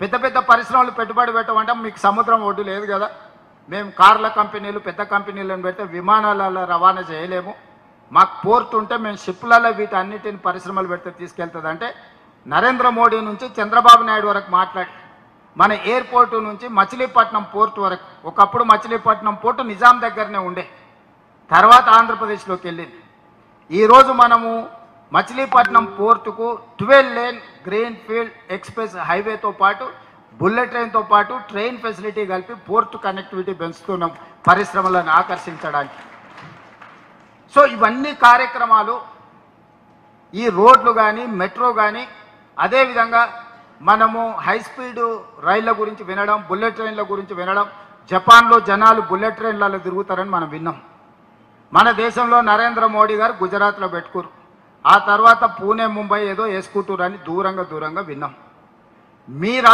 పెద్ద పెద్ద పరిశ్రమలు పెట్టుబడి పెట్టమంటే మీకు సముద్రం ఒడ్డు లేదు కదా. మేము కార్ల కంపెనీలు పెద్ద కంపెనీలను పెడితే విమానాలలో రవాణా చేయలేము. మాకు పోర్ట్ ఉంటే మేము షిప్లలో వీటన్నిటిని పరిశ్రమలు పెడితే తీసుకెళ్తుంది అంటే నరేంద్ర మోడీ నుంచి చంద్రబాబు నాయుడు వరకు మాట్లాడి మన ఎయిర్పోర్టు నుంచి మచిలీపట్నం పోర్టు వరకు, ఒకప్పుడు మచిలీపట్నం పోర్టు నిజాం దగ్గరనే ఉండే, తర్వాత ఆంధ్రప్రదేశ్లోకి వెళ్ళింది. ఈరోజు మనము మచిలీపట్నం పోర్టుకు 12 లేన్ గ్రీన్ ఫీల్డ్ ఎక్స్ప్రెస్ హైవేతో పాటు బుల్లెట్ ట్రైన్తో పాటు ట్రైన్ ఫెసిలిటీ కలిపి పోర్టు కనెక్టివిటీ పెంచుతున్నాం పరిశ్రమలను ఆకర్షించడానికి. సో ఇవన్నీ కార్యక్రమాలు ఈ రోడ్లు కానీ మెట్రో కానీ, అదేవిధంగా మనము హై స్పీడ్ రైళ్ల గురించి వినడం, బుల్లెట్ ట్రైన్ల గురించి వినడం. జపాన్లో జనాలు బుల్లెట్ ట్రైన్లలో తిరుగుతారని మనం విన్నాం. మన దేశంలో నరేంద్ర మోడీ గారు గుజరాత్లో పెట్టుకురు, ఆ తర్వాత పూణే ముంబై ఏదో వేసుకుంటారని దూరంగా విన్నాం. మీ